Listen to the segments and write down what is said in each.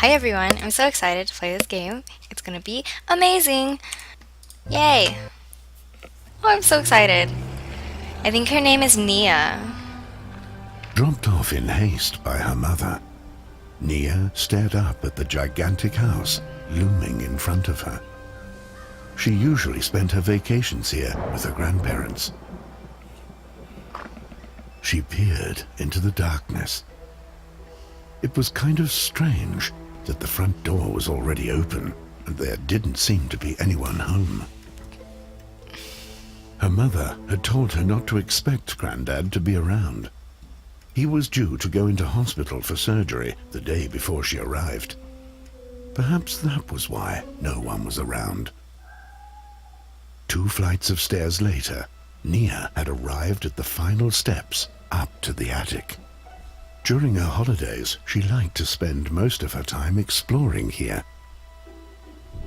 Hi everyone, I'm so excited to play this game. It's gonna be amazing! Yay! Oh, I'm so excited. I think her name is Nia. Dropped off in haste by her mother, Nia stared up at the gigantic house looming in front of her. She usually spent her vacations here with her grandparents. She peered into the darkness. It was kind of strange that the front door was already open and there didn't seem to be anyone home. Her mother had told her not to expect Grandad to be around. He was due to go into hospital for surgery the day before she arrived. Perhaps that was why no one was around. 2 flights of stairs later, Nia had arrived at the final steps up to the attic. During her holidays, she liked to spend most of her time exploring here.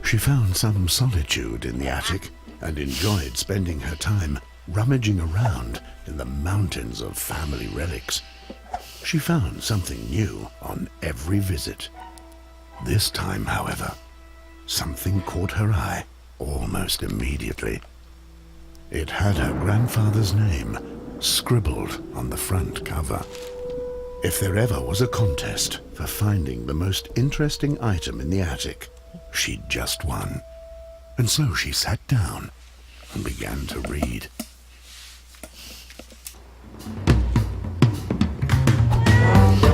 She found some solitude in the attic and enjoyed spending her time rummaging around in the mountains of family relics. She found something new on every visit. This time, however, something caught her eye almost immediately. It had her grandfather's name scribbled on the front cover. If there ever was a contest for finding the most interesting item in the attic, she'd just won. And so she sat down and began to read.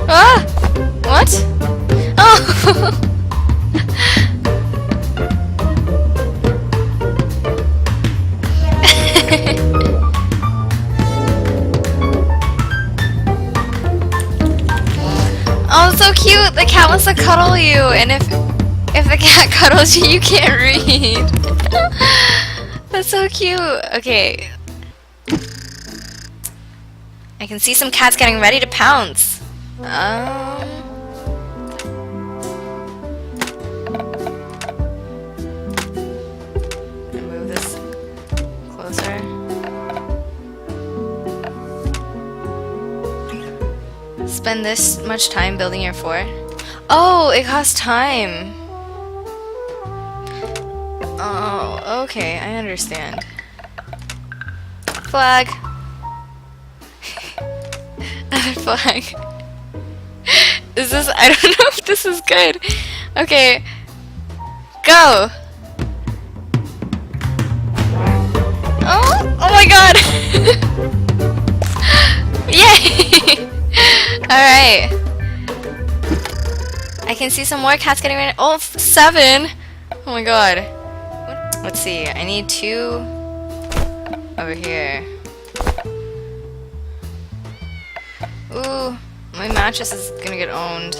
Ah! What? Oh! Oh, so cute! The cat wants to cuddle you, and if the cat cuddles you, you can't read. That's so cute. Okay. I can see some cats getting ready to pounce. Move this closer. Spend this much time building your fort. Oh, it costs time. Oh, okay, I understand. Flag. Other flag. Is this? I don't know if this is good. Okay. Go! Oh! Oh my god! Yay! Alright. I can see some more cats getting ready. Oh, 7! Oh my god. Let's see. I need 2 over here. Ooh, my mattress is gonna get owned.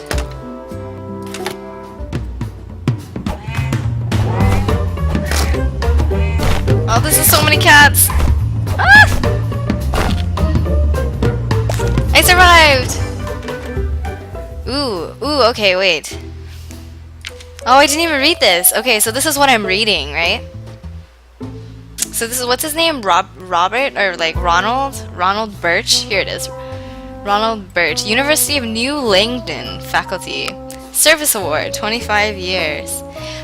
Oh, this is so many cats! Ah! I survived! Ooh, okay, wait. Oh, I didn't even read this. Okay, so this is what I'm reading, right? So this is, what's his name? Robert? Or like Ronald? Ronald Birch? Here it is. Ronald Birch, University of New Langdon, faculty. Service Award, 25 years.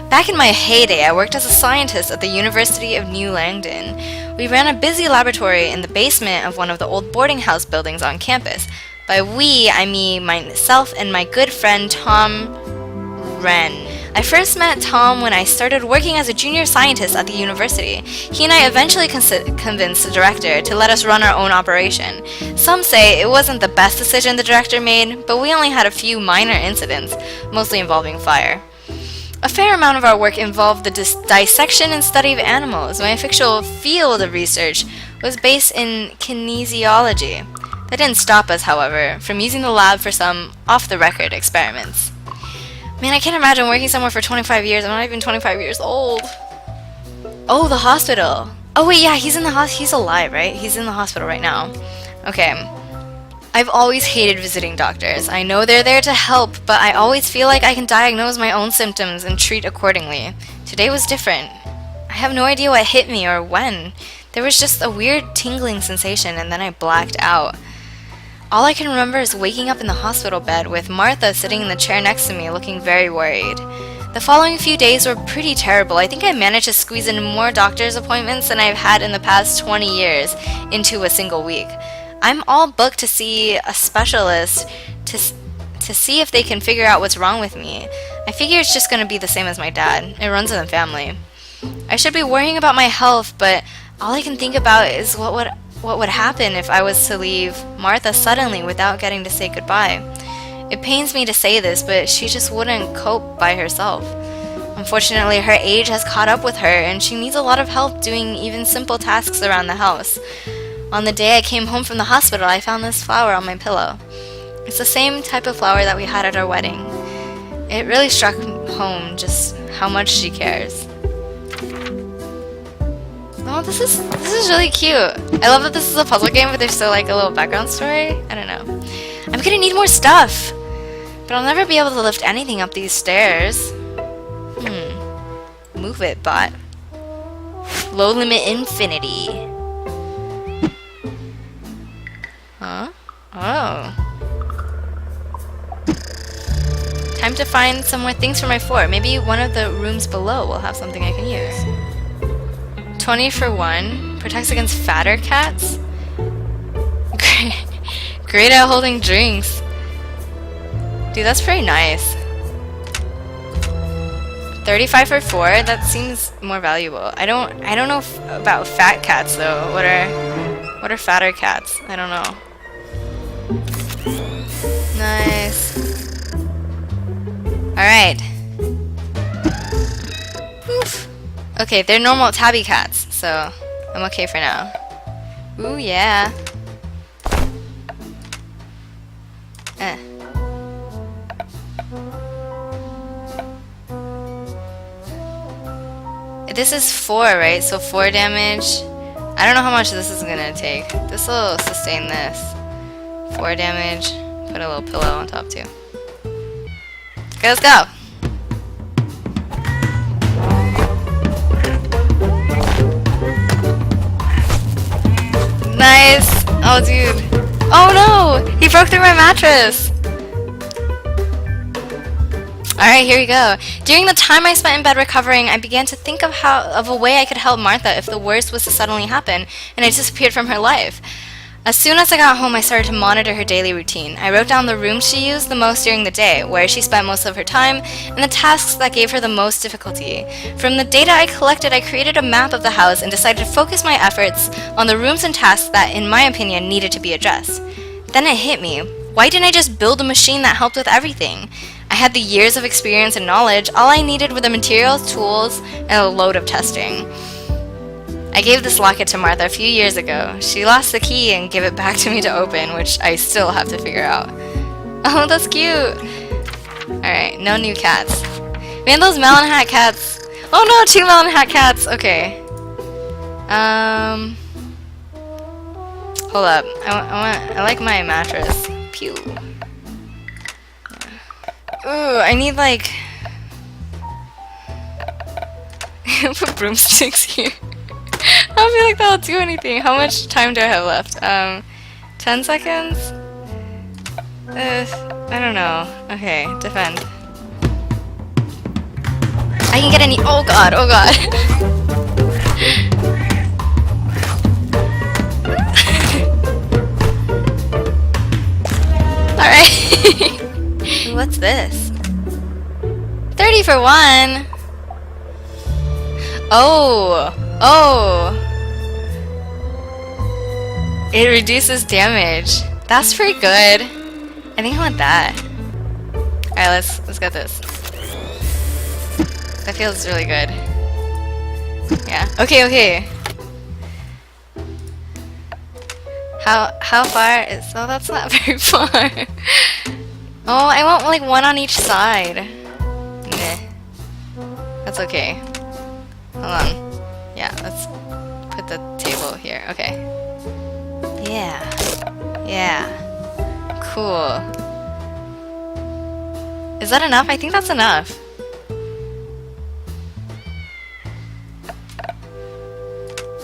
Back in my heyday, I worked as a scientist at the University of New Langdon. We ran a busy laboratory in the basement of one of the old boarding house buildings on campus. By we, I mean myself and my good friend Tom Wren. I first met Tom when I started working as a junior scientist at the university. He and I eventually convinced the director to let us run our own operation. Some say it wasn't the best decision the director made, but we only had a few minor incidents, mostly involving fire. A fair amount of our work involved the dissection and study of animals. My official field of research was based in kinesiology. That didn't stop us, however, from using the lab for some off-the-record experiments. Man, I can't imagine working somewhere for 25 years. I'm not even 25 years old. Oh, the hospital. Oh wait, yeah, he's alive, right? He's in the hospital right now. Okay. I've always hated visiting doctors. I know they're there to help, but I always feel like I can diagnose my own symptoms and treat accordingly. Today was different. I have no idea what hit me or when. There was just a weird tingling sensation and then I blacked out. All I can remember is waking up in the hospital bed with Martha sitting in the chair next to me looking very worried. The following few days were pretty terrible. I think I managed to squeeze in more doctor's appointments than I've had in the past 20 years into a single week. I'm all booked to see a specialist to see if they can figure out what's wrong with me. I figure it's just going to be the same as my dad. It runs in the family. I should be worrying about my health, but all I can think about is what would happen if I was to leave Martha suddenly without getting to say goodbye. It pains me to say this, but she just wouldn't cope by herself. Unfortunately, her age has caught up with her, and she needs a lot of help doing even simple tasks around the house. On the day I came home from the hospital, I found this flower on my pillow. It's the same type of flower that we had at our wedding. It really struck home just how much she cares. Oh, this is really cute. I love that this is a puzzle game, but there's still like a little background story. I don't know. I'm gonna need more stuff, but I'll never be able to lift anything up these stairs. Move it, bot. Low limit infinity. Huh? Oh. Time to find some more things for my floor. Maybe one of the rooms below will have something I can use. 20 for 1. Protects against fatter cats. Great at holding drinks. Dude, that's pretty nice. 35 for 4. That seems more valuable. I don't know about fat cats though. What are fatter cats? I don't know. Nice. Alright. Okay, they're normal tabby cats, so I'm okay for now. Ooh, yeah. This is 4, right? So 4 damage. I don't know how much this is gonna take. This will sustain this. 4 damage. Put a little pillow on top too. Okay, let's go. Nice. Oh, dude. Oh no! He broke through my mattress. Alright, here we go. During the time I spent in bed recovering, I began to think of a way I could help Martha if the worst was to suddenly happen and I disappeared from her life. As soon as I got home, I started to monitor her daily routine. I wrote down the rooms she used the most during the day, where she spent most of her time, and the tasks that gave her the most difficulty. From the data I collected, I created a map of the house and decided to focus my efforts on the rooms and tasks that, in my opinion, needed to be addressed. Then it hit me. Why didn't I just build a machine that helped with everything? I had the years of experience and knowledge. All I needed were the materials, tools, and a load of testing. I gave this locket to Martha a few years ago. She lost the key and gave it back to me to open, which I still have to figure out. Oh, that's cute! Alright, no new cats. Man, those melon hat cats! Oh no, 2 melon hat cats! Okay. Hold up. I like my mattress. Pew. Ooh, I need like... put broomsticks here. I don't feel like that'll do anything. How much time do I have left? 10 seconds? I don't know. Okay, defend. I can get any- oh god, oh god. Alright. What's this? 30 for 1! Oh! Oh! It reduces damage. That's pretty good. I think I want that. Alright, let's get this. That feels really good. Yeah. Okay, okay. How far is... oh, that's not very far. Oh, I want like 1 on each side. Nah. That's okay. Hold on. Yeah, let's put the table here. Okay. Yeah. Yeah. Cool. Is that enough? I think that's enough.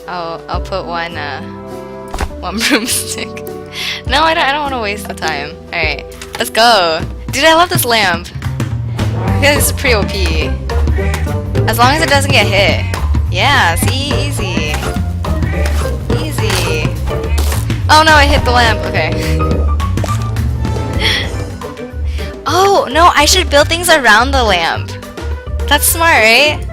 I'll put one broomstick. No, I don't want to waste the time. Alright, let's go. Dude, I love this lamp. I feel like this is pretty OP. As long as it doesn't get hit. Yeah, see? Easy. Easy. Oh no, I hit the lamp. Okay. Oh, no, I should build things around the lamp. That's smart, right?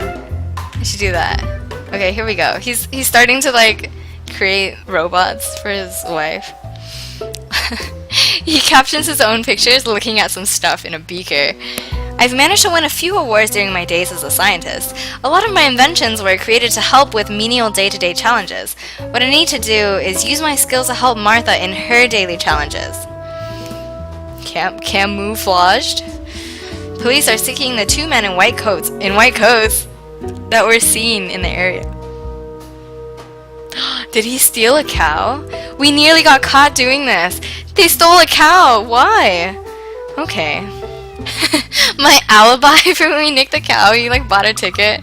I should do that. Okay, here we go. He's starting to, like, create robots for his wife. He captions his own pictures looking at some stuff in a beaker. I've managed to win a few awards during my days as a scientist. A lot of my inventions were created to help with menial day-to-day challenges. What I need to do is use my skills to help Martha in her daily challenges. Camouflaged? Police are seeking the two men in white coats that were seen in the area. Did he steal a cow? We nearly got caught doing this. They stole a cow. Why? Okay. My alibi for when we nicked the cow, you like bought a ticket.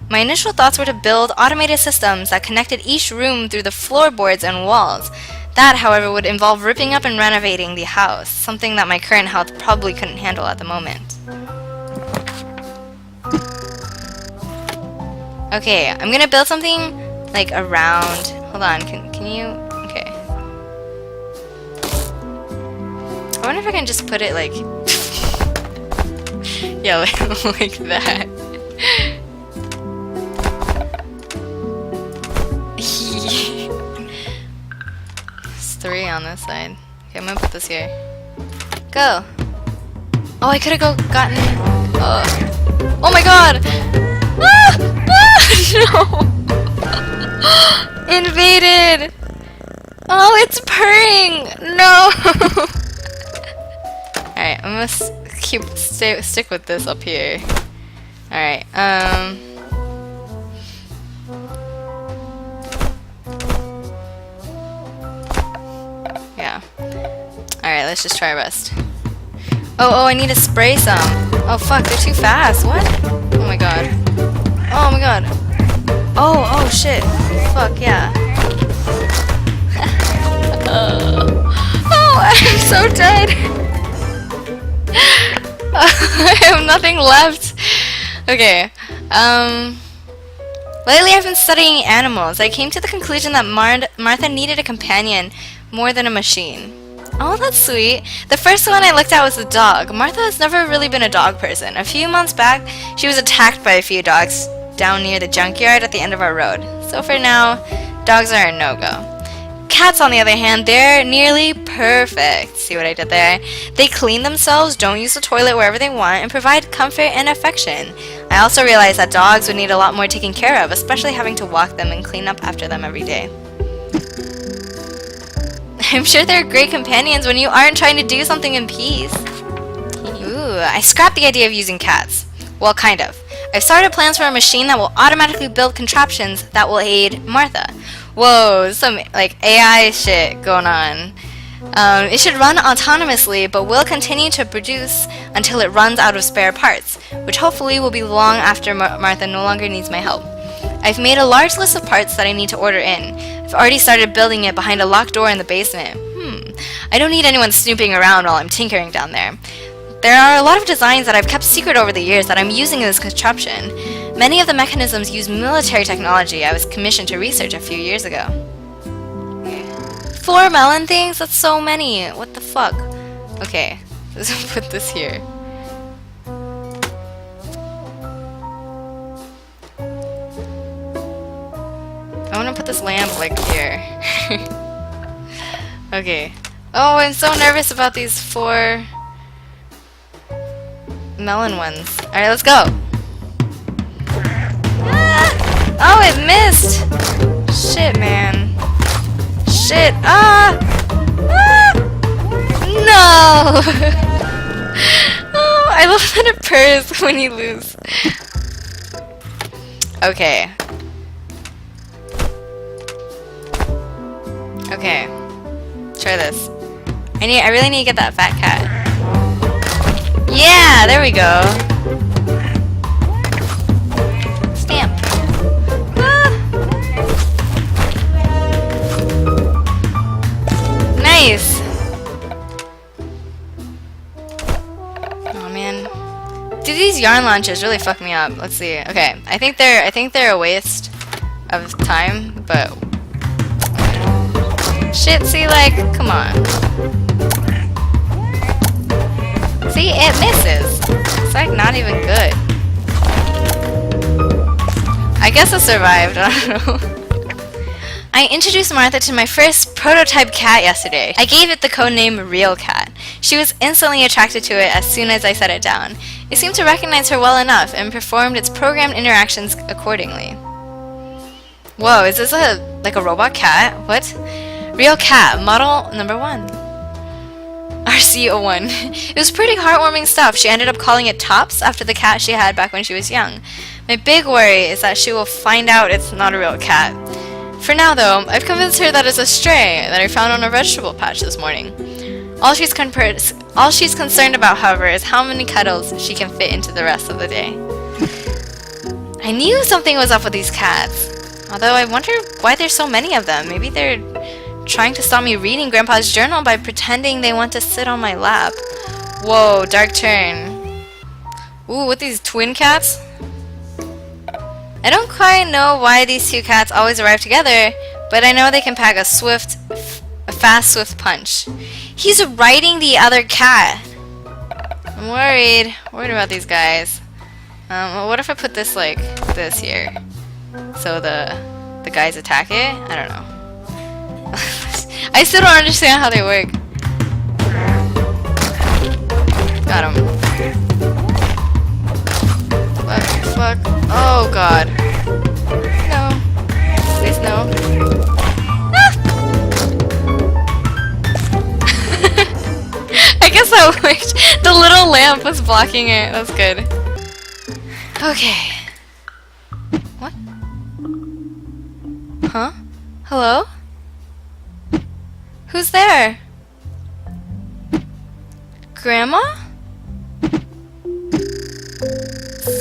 My initial thoughts were to build automated systems that connected each room through the floorboards and walls. That, however, would involve ripping up and renovating the house, something that my current health probably couldn't handle at the moment. Okay, I'm gonna build something like around. Hold on, can you? Okay. I wonder if I can just put it like. Yeah, like that. There's 3 on this side. Okay, I'm gonna put this here. Go. Oh, I could have gotten. Oh my god! Ah! Ah! No! Invaded! Oh, it's purring! No! Alright, I'm gonna stick with this up here. Alright, yeah. Alright, let's just try our best. Oh, I need to spray some. Oh fuck, they're too fast. What? Oh my god. Oh my god. Oh shit. Fuck, yeah. Oh, I'm so dead. I have nothing left. Okay. Lately I've been studying animals. I came to the conclusion that Martha needed a companion more than a machine. Oh, that's sweet. The first one I looked at was a dog. Martha has never really been a dog person. A few months back, she was attacked by a few dogs down near the junkyard at the end of our road. So for now, dogs are a no-go. Cats, on the other hand, they're nearly perfect. See what I did there? They clean themselves, don't use the toilet wherever they want, and provide comfort and affection. I also realized that dogs would need a lot more taken care of, especially having to walk them and clean up after them every day. I'm sure they're great companions when you aren't trying to do something in peace. Ooh, I scrapped the idea of using cats. Well, kind of. I've started plans for a machine that will automatically build contraptions that will aid Martha. Whoa, some like AI shit going on. It should run autonomously, but will continue to produce until it runs out of spare parts, which hopefully will be long after Martha no longer needs my help. I've made a large list of parts that I need to order in. I've already started building it behind a locked door in the basement. I don't need anyone snooping around while I'm tinkering down there. There are a lot of designs that I've kept secret over the years that I'm using in this contraption. Many of the mechanisms use military technology I was commissioned to research a few years ago. 4 melon things? That's so many. What the fuck? Okay, let's put this here. I want to put this lamp like here. Okay. Oh, I'm so nervous about these 4 melon ones. Alright, let's go. Ah! Oh, it missed! Shit, man. Shit. Ah! Ah! No! Oh, I love that it purrs when you lose. Okay. Okay. Try this. I really need to get that fat cat. Yeah, there we go. Stamp. Ah. Dude, these yarn launches really fuck me up. Let's see. Okay, I think they're a waste of time, but shit. See, like, come on. See, it misses. It's like not even good. I guess I survived. I don't know. I introduced Martha to my first prototype cat yesterday. I gave it the codename Real Cat. She was instantly attracted to it as soon as I set it down. It seemed to recognize her well enough and performed its programmed interactions accordingly. Whoa, is this like a robot cat? What? Real Cat, model number 1. RC01. It was pretty heartwarming stuff. She ended up calling it Tops after the cat she had back when she was young. My big worry is that she will find out it's not a real cat. For now, though, I've convinced her that it's a stray that I found on a vegetable patch this morning. All she's concerned about, however, is how many cuddles she can fit into the rest of the day. I knew something was up with these cats. Although I wonder why there's so many of them. Maybe they're trying to stop me reading Grandpa's journal by pretending they want to sit on my lap. Whoa, dark turn. Ooh, with these twin cats? I don't quite know why these two cats always arrive together, but I know they can pack a fast, swift punch. He's riding the other cat. I'm worried about these guys. Well, what if I put this like this here, so the guys attack it? I don't know. I still don't understand how they work. Got him. Fuck. Oh god. No. Please no. Ah! I guess that worked. The little lamp was blocking it. That's good. Okay. What? Huh? Hello? Who's there? Grandma?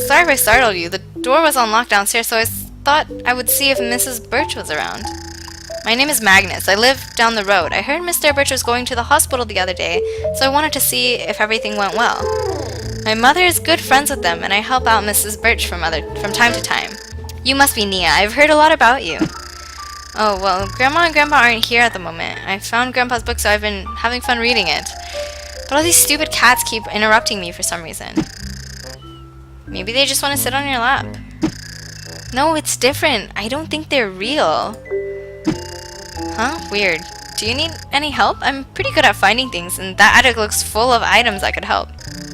Sorry if I startled you. The door was unlocked downstairs, so I thought I would see if Mrs. Birch was around. My name is Magnus. I live down the road. I heard Mr. Birch was going to the hospital the other day, so I wanted to see if everything went well. My mother is good friends with them, and I help out Mrs. Birch from time to time. You must be Nia. I've heard a lot about you. Oh, well, Grandma and Grandpa aren't here at the moment. I found Grandpa's book, so I've been having fun reading it. But all these stupid cats keep interrupting me for some reason. Maybe they just want to sit on your lap. No, it's different. I don't think they're real. Huh? Weird. Do you need any help? I'm pretty good at finding things, and that attic looks full of items that could help.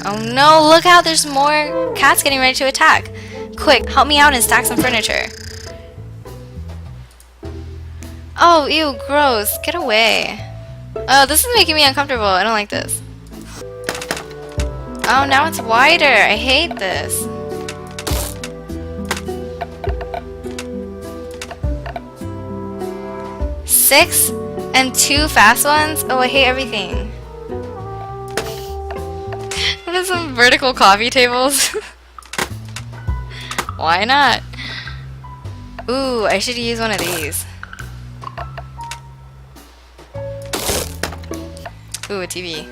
Oh no, look how there's more cats getting ready to attack. Quick, help me out and stack some furniture. Oh, ew, gross. Get away. Oh, this is making me uncomfortable. I don't like this. Oh, now it's wider. I hate this. Six and 2 fast ones? Oh, I hate everything. What are some vertical coffee tables? Why not? Ooh, I should use one of these. Ooh, a TV.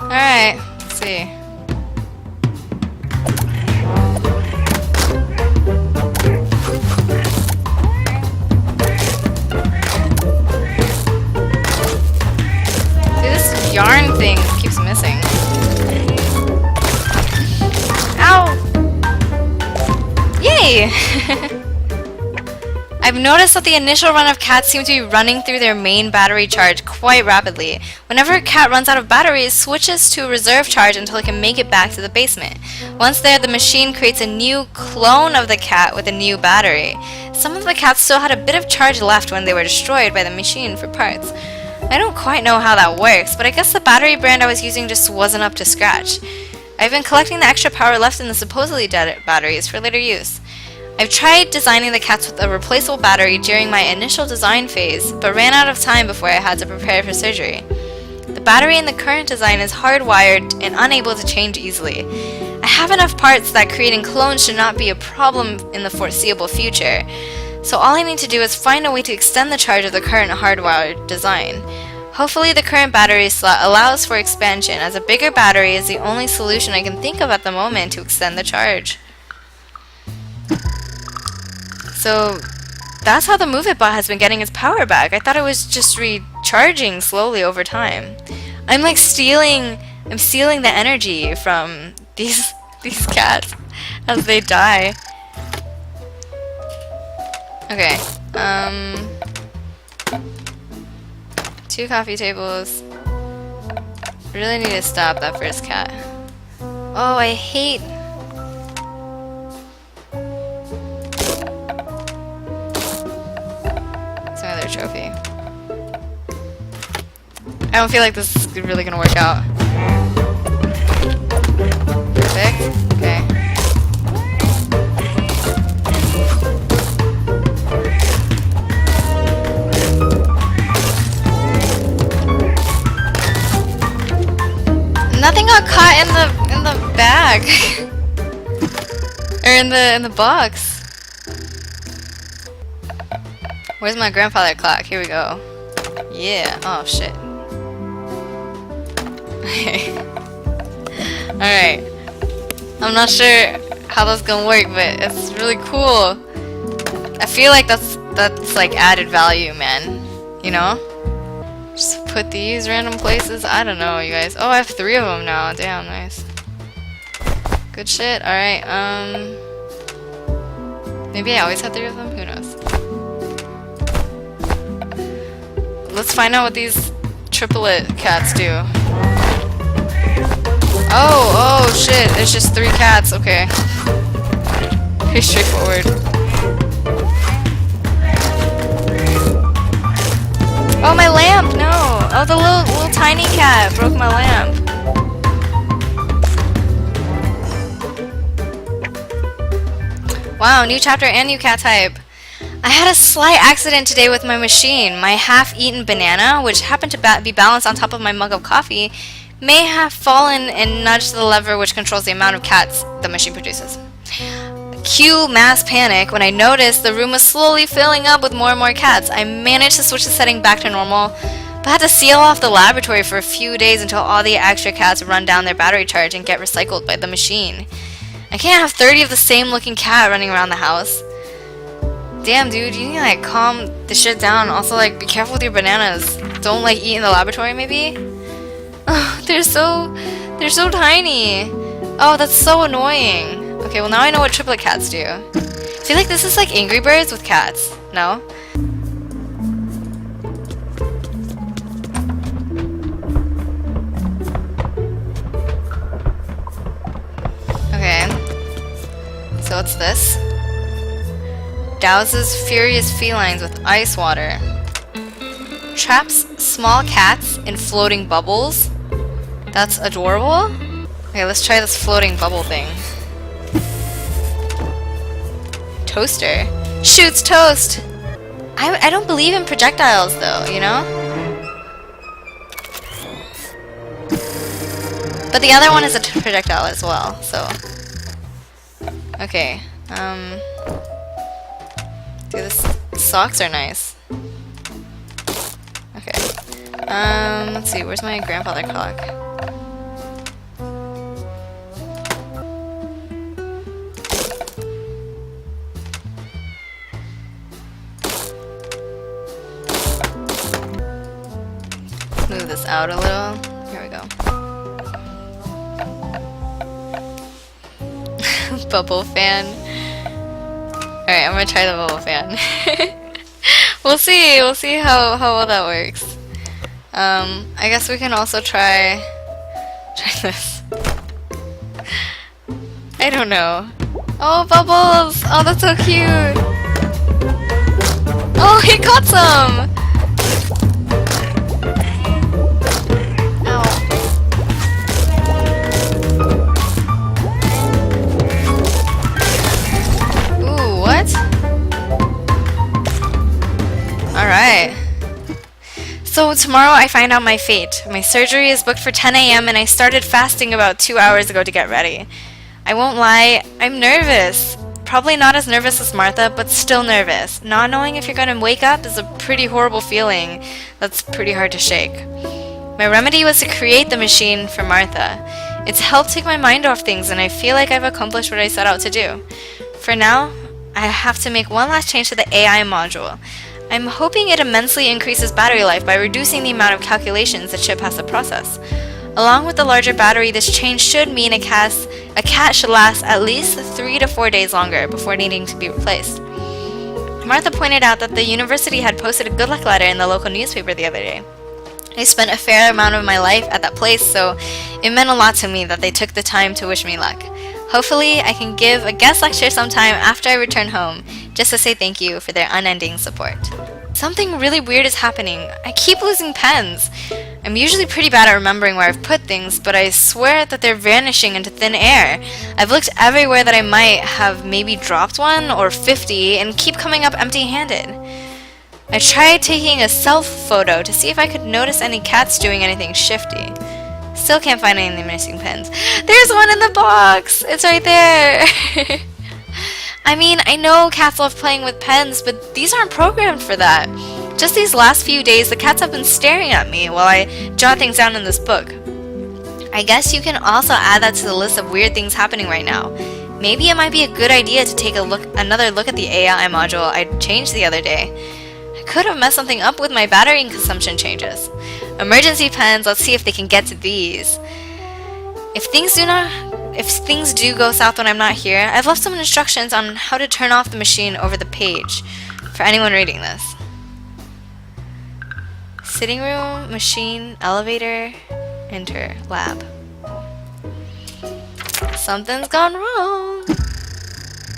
Alright, let's see. Dude, this yarn thing keeps missing. Ow! Yay! I've noticed that the initial run of cats seem to be running through their main battery charge quite rapidly. Whenever a cat runs out of battery, it switches to reserve charge until it can make it back to the basement. Once there, the machine creates a new clone of the cat with a new battery. Some of the cats still had a bit of charge left when they were destroyed by the machine for parts. I don't quite know how that works, but I guess the battery brand I was using just wasn't up to scratch. I've been collecting the extra power left in the supposedly dead batteries for later use. I've tried designing the cats with a replaceable battery during my initial design phase, but ran out of time before I had to prepare for surgery. The battery in the current design is hardwired and unable to change easily. I have enough parts that creating clones should not be a problem in the foreseeable future, so all I need to do is find a way to extend the charge of the current hardwired design. Hopefully the current battery slot allows for expansion, as a bigger battery is the only solution I can think of at the moment to extend the charge. So that's how the Move It bot has been getting its power back. I thought it was just recharging slowly over time. I'm like stealing the energy from these cats as they die. Okay. 2 coffee tables. Really need to stop that first cat. Oh, I hate. It's another trophy. I don't feel like this is really gonna work out. Perfect. Okay. Nothing got caught in the bag. Or in the box. Where's my grandfather clock? Here we go. Yeah. Oh shit. Okay. Alright. I'm not sure how that's gonna work, but it's really cool. I feel like that's like added value, man. You know? Just put these random places. I don't know, you guys. Oh, I have 3 of them now. Damn, nice. Good shit. Alright, maybe I always had 3 of them? Who knows? Let's find out what these triplet cats do. Oh shit. It's just 3 cats. Okay. Pretty straightforward. Oh, my lamp! No! Oh, the little tiny cat broke my lamp. Wow, new chapter and new cat type. I had a slight accident today with my machine. My half-eaten banana, which happened to be balanced on top of my mug of coffee, may have fallen and nudged the lever which controls the amount of cats the machine produces. Cue mass panic when I noticed the room was slowly filling up with more and more cats. I managed to switch the setting back to normal, but had to seal off the laboratory for a few days until all the extra cats run down their battery charge and get recycled by the machine. I can't have 30 of the same looking cat running around the house. Damn, dude, you need to like calm the shit down. Also, like, be careful with your bananas. Don't like eat in the laboratory, maybe? Oh, they're so tiny. Oh, that's so annoying. Okay, well now I know what triplet cats do. I feel like this is like Angry Birds with cats. No? Okay. So what's this? Douses furious felines with ice water. Traps small cats in floating bubbles. That's adorable. Okay, let's try this floating bubble thing. Toaster. Shoots toast! I don't believe in projectiles though, you know? But the other one is a projectile as well, so... Okay, dude, the socks are nice. Okay. Let's see, where's my grandfather clock? Move this out a little. Here we go. Bubble fan. Alright, I'm gonna try the bubble fan. We'll see how well that works. I guess we can also try this. I don't know. Oh, bubbles! Oh, that's so cute! Oh, he caught some! Alright. So tomorrow I find out my fate. My surgery is booked for 10 a.m. and I started fasting about 2 hours ago to get ready. I won't lie, I'm nervous. Probably not as nervous as Martha, but still nervous. Not knowing if you're gonna wake up is a pretty horrible feeling that's pretty hard to shake. My remedy was to create the machine for Martha. It's helped take my mind off things, and I feel like I've accomplished what I set out to do. For now, I have to make one last change to the AI module. I'm hoping it immensely increases battery life by reducing the amount of calculations the chip has to process. Along with the larger battery, this change should mean a cat should last at least 3 to 4 days longer before needing to be replaced. Martha pointed out that the university had posted a good luck letter in the local newspaper the other day. I spent a fair amount of my life at that place, so it meant a lot to me that they took the time to wish me luck. Hopefully, I can give a guest lecture sometime after I return home, just to say thank you for their unending support. Something really weird is happening. I keep losing pens. I'm usually pretty bad at remembering where I've put things, but I swear that they're vanishing into thin air. I've looked everywhere that I might have maybe dropped one or 50 and keep coming up empty-handed. I tried taking a self-photo to see if I could notice any cats doing anything shifty. Still can't find any missing pens. There's one in the box! It's right there! I mean, I know cats love playing with pens, but these aren't programmed for that. Just these last few days, the cats have been staring at me while I jot things down in this book. I guess you can also add that to the list of weird things happening right now. Maybe it might be a good idea to take another look at the AI module I changed the other day. I could have messed something up with my battery consumption changes. Emergency pens, let's see if they can get to these. If things do go south when I'm not here, I've left some instructions on how to turn off the machine over the page for anyone reading this. Sitting room, machine, elevator, enter, lab. Something's gone wrong.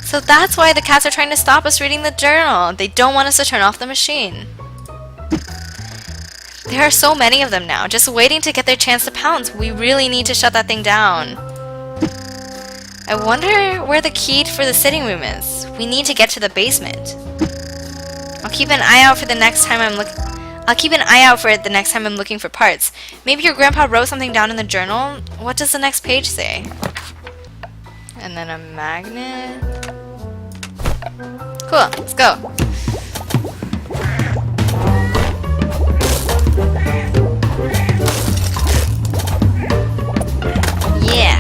So that's why the cats are trying to stop us reading the journal. They don't want us to turn off the machine. There are so many of them now, just waiting to get their chance to pounce. We really need to shut that thing down. I wonder where the key for the sitting room is. We need to get to the basement. I'll keep an eye out for it the next time I'm looking for parts. Maybe your grandpa wrote something down in the journal. What does the next page say? And then a magnet. Cool, let's go. Yeah.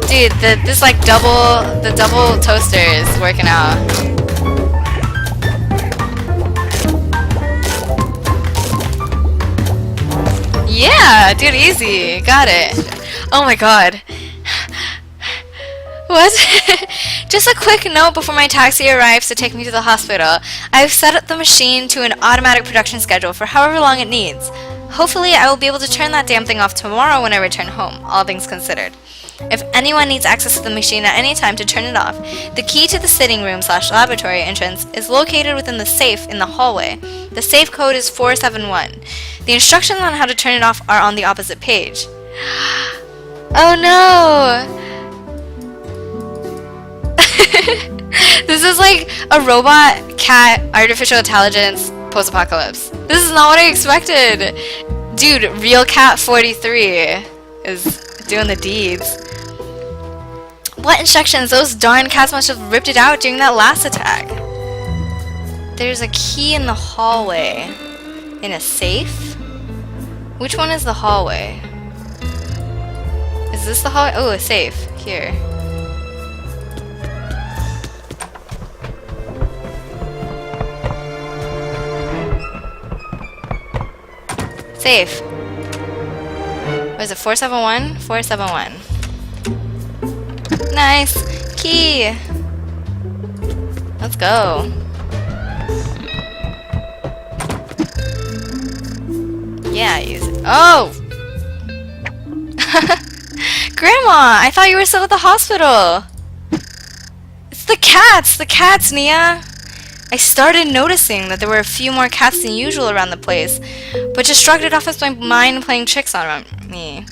Dude, this like the double toaster is working out. Yeah, dude, easy. Got it. Oh my god. What? Just a quick note before my taxi arrives to take me to the hospital. I've set up the machine to an automatic production schedule for however long it needs. Hopefully, I will be able to turn that damn thing off tomorrow when I return home, all things considered. If anyone needs access to the machine at any time to turn it off, the key to the sitting room/laboratory entrance is located within the safe in the hallway. The safe code is 471. The instructions on how to turn it off are on the opposite page. Oh no! This is like a robot, cat, artificial intelligence, post-apocalypse. This is not what I expected! Dude, real cat 43 is doing the deeds. What instructions? Those darn cats must have ripped it out during that last attack. There's a key in the hallway. In a safe? Which one is the hallway? Is this the hallway? Oh, a safe. Here. Safe. What is it? 471? 471. Nice! Key! Let's go. Yeah, use it. Oh! Grandma! I thought you were still at the hospital! It's the cats! The cats, Nia! I started noticing that there were a few more cats than usual around the place, but just shrugged it off as my mind playing tricks on me.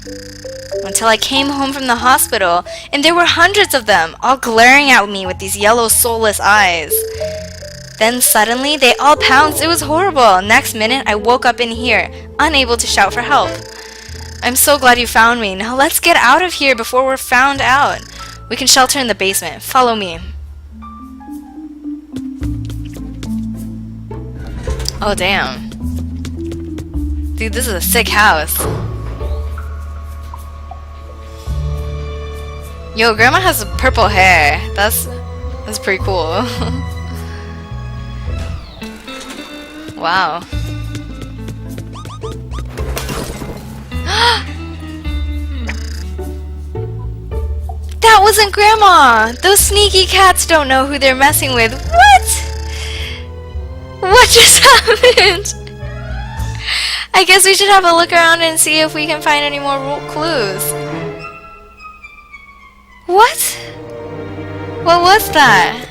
Until I came home from the hospital, and there were hundreds of them, all glaring at me with these yellow soulless eyes. Then suddenly, they all pounced. It was horrible. Next minute, I woke up in here, unable to shout for help. I'm so glad you found me. Now let's get out of here before we're found out. We can shelter in the basement. Follow me. Oh, damn. Dude, this is a sick house. Yo, Grandma has purple hair. That's pretty cool. Wow. That wasn't Grandma! Those sneaky cats don't know who they're messing with. What? What just happened? I guess we should have a look around and see if we can find any more clues. What? What was that?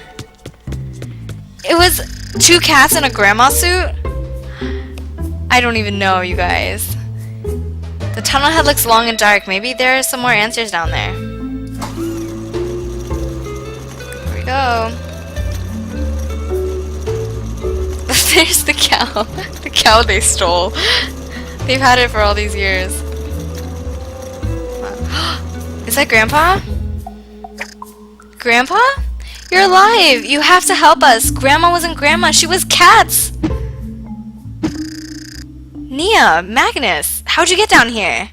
It was 2 cats in a grandma suit? I don't even know, you guys. The tunnel head looks long and dark. Maybe there are some more answers down there. Here we go. There's the cow. The cow they stole. They've had it for all these years. Is that Grandpa? Grandpa? You're alive! You have to help us! Grandma wasn't Grandma, she was cats! Nia, Magnus, how'd you get down here?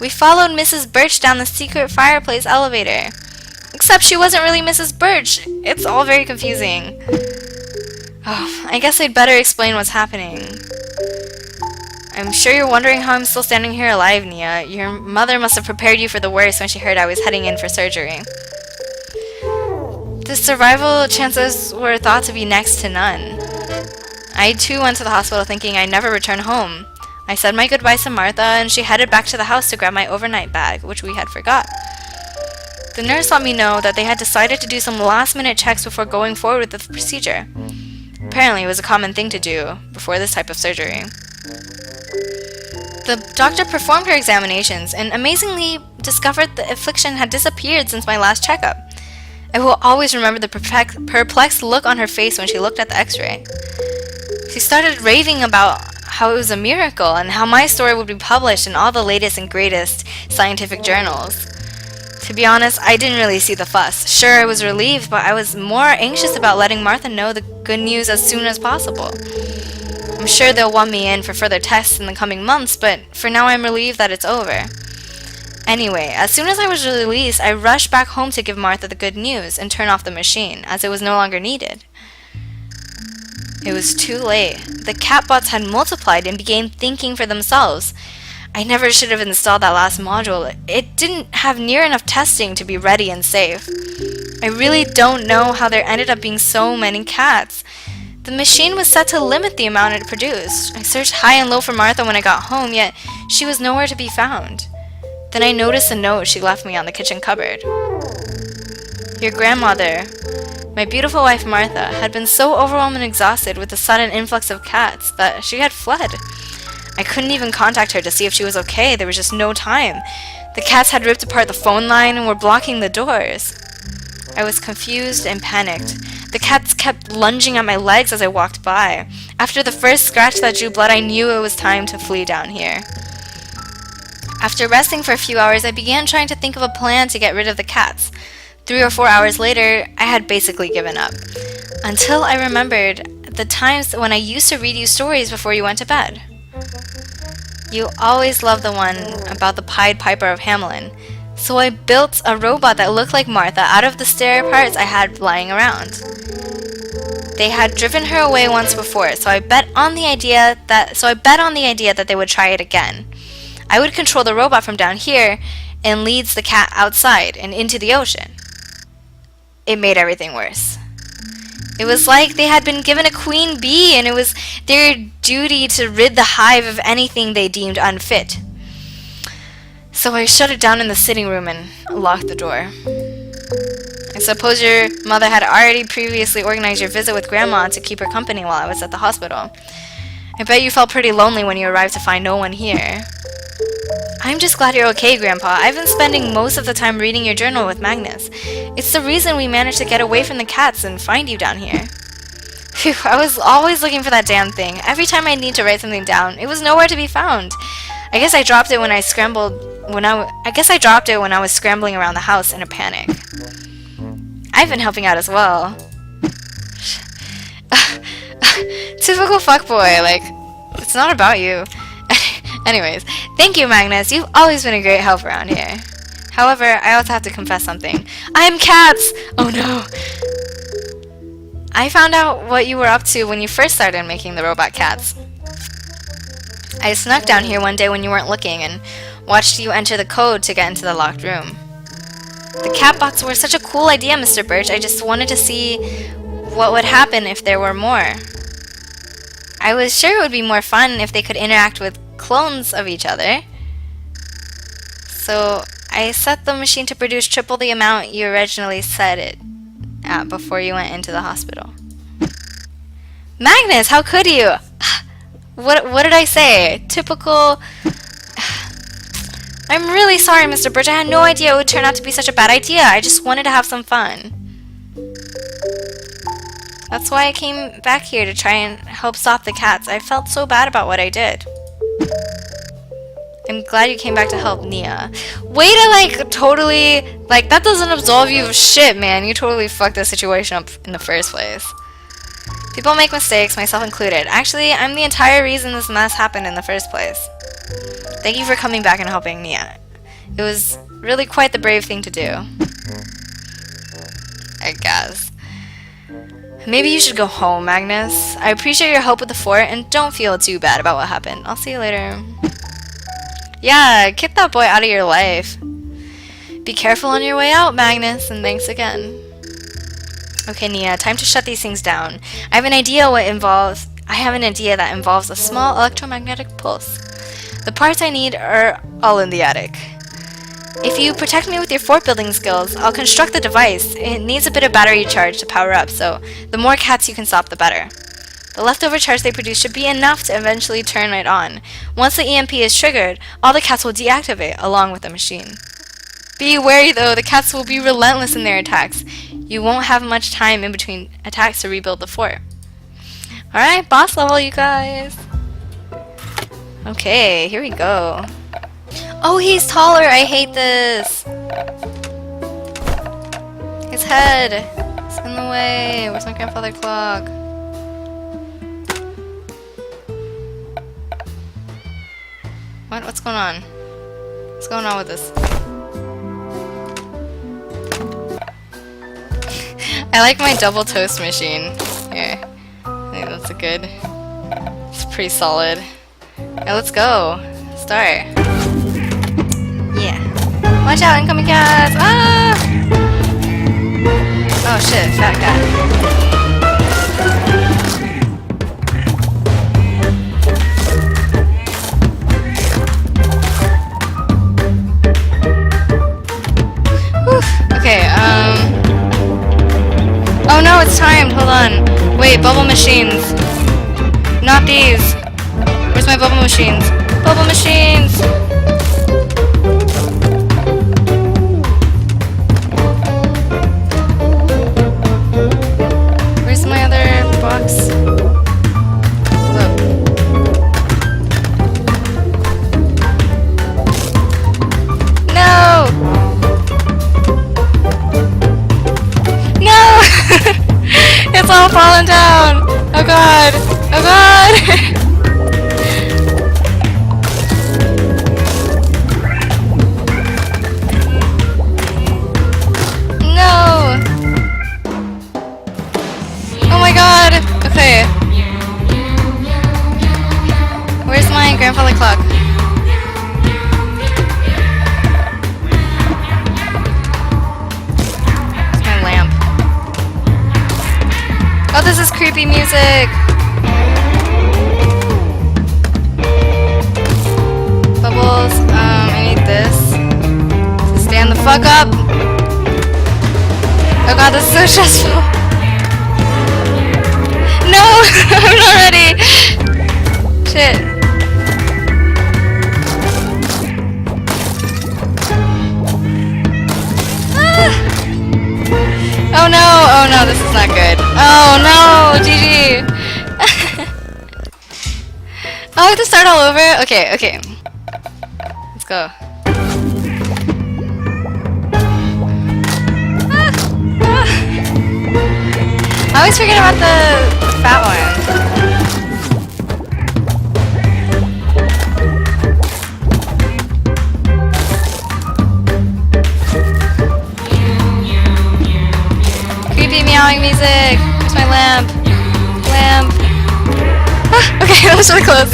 We followed Mrs. Birch down the secret fireplace elevator. Except she wasn't really Mrs. Birch. It's all very confusing. Oh, I guess I'd better explain what's happening. I'm sure you're wondering how I'm still standing here alive, Nia. Your mother must have prepared you for the worst when she heard I was heading in for surgery. The survival chances were thought to be next to none. I too went to the hospital thinking I'd never return home. I said my goodbyes to Martha and she headed back to the house to grab my overnight bag, which we had forgot. The nurse let me know that they had decided to do some last-minute checks before going forward with the procedure. Apparently it was a common thing to do before this type of surgery. The doctor performed her examinations and amazingly discovered the affliction had disappeared since my last checkup. I will always remember the perplexed look on her face when she looked at the x-ray. She started raving about how it was a miracle and how my story would be published in all the latest and greatest scientific journals. To be honest, I didn't really see the fuss. Sure, I was relieved, but I was more anxious about letting Martha know the good news as soon as possible. I'm sure they'll want me in for further tests in the coming months, but for now I'm relieved that it's over. Anyway, as soon as I was released, I rushed back home to give Martha the good news and turn off the machine, as it was no longer needed. It was too late. The catbots had multiplied and began thinking for themselves. I never should have installed that last module. It didn't have near enough testing to be ready and safe. I really don't know how there ended up being so many cats. The machine was set to limit the amount it produced. I searched high and low for Martha when I got home, yet she was nowhere to be found. Then I noticed a note she left me on the kitchen cupboard. Your grandmother, my beautiful wife Martha, had been so overwhelmed and exhausted with the sudden influx of cats that she had fled. I couldn't even contact her to see if she was okay. There was just no time. The cats had ripped apart the phone line and were blocking the doors. I was confused and panicked. The cats kept lunging at my legs as I walked by. After the first scratch that drew blood, I knew it was time to flee down here. After resting for a few hours, I began trying to think of a plan to get rid of the cats. 3 or 4 hours later, I had basically given up. Until I remembered the times when I used to read you stories before you went to bed. You always loved the one about the Pied Piper of Hamelin, so I built a robot that looked like Martha out of the stair parts I had lying around. They had driven her away once before, so I bet on the idea that they would try it again. I would control the robot from down here and leads the cat outside and into the ocean. It made everything worse. It was like they had been given a queen bee and it was their duty to rid the hive of anything they deemed unfit. So I shut it down in the sitting room and locked the door. I suppose your mother had already previously organized your visit with Grandma to keep her company while I was at the hospital. I bet you felt pretty lonely when you arrived to find no one here. I'm just glad you're okay, Grandpa. I've been spending most of the time reading your journal with Magnus. It's the reason we managed to get away from the cats and find you down here. Phew, I was always looking for that damn thing. Every time I need to write something down, it was nowhere to be found. I guess I dropped it when I scrambled I guess I dropped it when I was scrambling around the house in a panic. I've been helping out as well. Typical fuckboy, like, it's not about you. Anyways, thank you, Magnus. You've always been a great help around here. However, I also have to confess something. I'm Cats! Oh no. I found out what you were up to when you first started making the robot cats. I snuck down here one day when you weren't looking and watched you enter the code to get into the locked room. The cat bots were such a cool idea, Mr. Birch. I just wanted to see what would happen if there were more. I was sure it would be more fun if they could interact with clones of each other. So I set the machine to produce triple the amount you originally set it at before you went into the hospital. Magnus, how could you? What did I say? Typical... I'm really sorry, Mr. Birch. I had no idea it would turn out to be such a bad idea. I just wanted to have some fun. That's why I came back here to try and help stop the cats. I felt so bad about what I did. I'm glad you came back to help Nia. Way to, like, totally... Like, that doesn't absolve you of shit, man. You totally fucked the situation up in the first place. People make mistakes, myself included. Actually, I'm the entire reason this mess happened in the first place. Thank you for coming back and helping Nia. It was really quite the brave thing to do. I guess. Maybe you should go home, Magnus. I appreciate your help with the fort, and don't feel too bad about what happened. I'll see you later. Yeah, kick that boy out of your life. Be careful on your way out, Magnus, and thanks again. Okay, Nia, time to shut these things down. I have an idea that involves a small electromagnetic pulse. The parts I need are all in the attic. If you protect me with your fort building skills, I'll construct the device. It needs a bit of battery charge to power up, so the more cats you can stop, the better. The leftover charge they produce should be enough to eventually turn it on. Once the EMP is triggered, all the cats will deactivate, along with the machine. Be wary though, the cats will be relentless in their attacks. You won't have much time in between attacks to rebuild the fort. Alright, boss level, you guys. Okay, here we go. Oh, he's taller! I hate this! His head! It's in the way! Where's my grandfather clock? What? What's going on? What's going on with this? I like my double toast machine. Here. I think that's a good... It's pretty solid. Alright, let's go. Start. Yeah. Watch out, incoming cats! Ah! Oh shit, fat cat. Okay, oh no, it's timed! Hold on. Wait, bubble machines. Not these. Where's my bubble machines? Bubble machines! Where's my other box? Look. No! No! It's all falling down! Oh god! Oh god! No! Oh my god! Okay. Where's my grandfather clock? Where's my lamp? Oh, this is creepy music! Bubbles, I need this. So stand the fuck up! Oh god, this is so stressful! No! I'm not ready! Shit. Ah! Oh no! Oh no, this is not good. Oh no! GG! Oh, I have to start all over? Okay, okay. Let's go. I always forget about the fat one. Creepy meowing music. Where's my lamp? Lamp. Ah, okay, that was really close.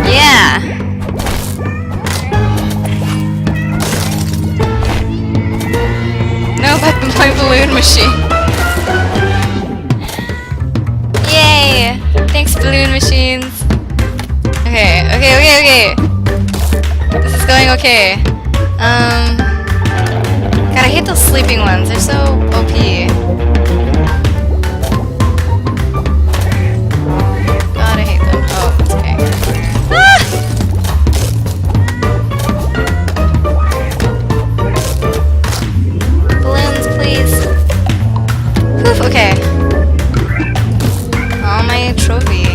Yeah. Nope, I've been playing balloon machine. Yay! Thanks, balloon machines. Okay. This is going okay. God, I hate those sleeping ones. They're so OP. God, I hate them. Oh, it's okay. Ah! Balloons, please. Whew, okay. Oh, my trophy.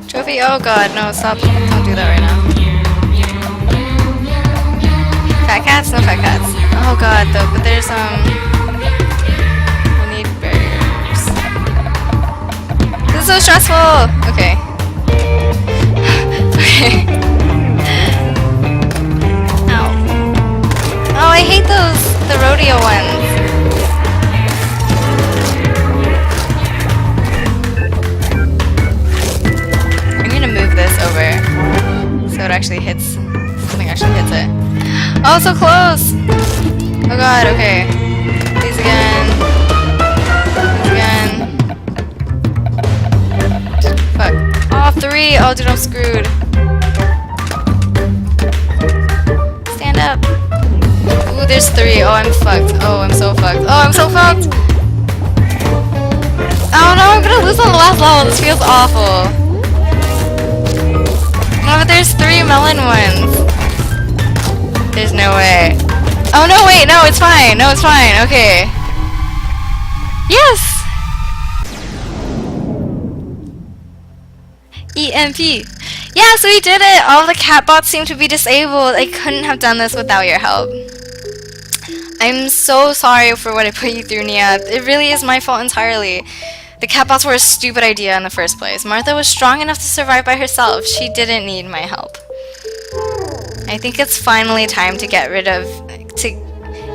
Trophy, oh god, no, stop. Don't do that right now. Fat cats? No fat cats. Oh god, though, but there's, we need barriers. This is so stressful! Okay. Okay. Ow. Oh, I hate those, the rodeo ones. I'm gonna move this over so it actually hits, something actually hits it. Oh, so close! Oh god, okay. Please again. Please again. Fuck. Oh, 3! Oh, dude, I'm screwed. Stand up. Ooh, there's 3. Oh, I'm fucked. Oh, I'm so fucked. Oh, I'm so fucked! Oh no, I'm gonna lose on the last level. This feels awful. No, but there's 3 melon ones. There's no way. Oh no, wait, no, it's fine. No, it's fine. Okay. Yes! EMP. Yeah, so we did it! All the cat bots seem to be disabled. I couldn't have done this without your help. I'm so sorry for what I put you through, Nia. It really is my fault entirely. The cat bots were a stupid idea in the first place. Martha was strong enough to survive by herself. She didn't need my help. I think it's finally time to get rid of...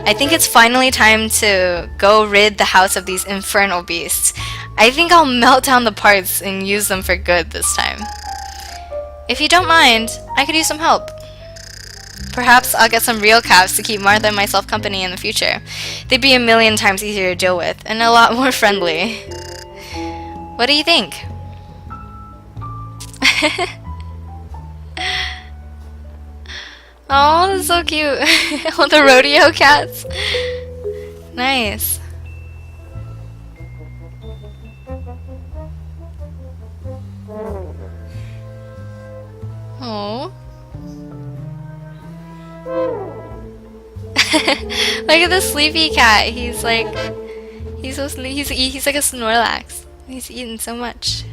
I think it's finally time to go rid the house of these infernal beasts. I think I'll melt down the parts and use them for good this time. If you don't mind, I could use some help. Perhaps I'll get some real cats to keep Martha and myself company in the future. They'd be a million times easier to deal with, and a lot more friendly. What do you think? Oh, this is so cute. All the rodeo cats. Nice. Oh. Look at the sleepy cat. He's like, he's so sleepy. He's like a Snorlax. He's eaten so much.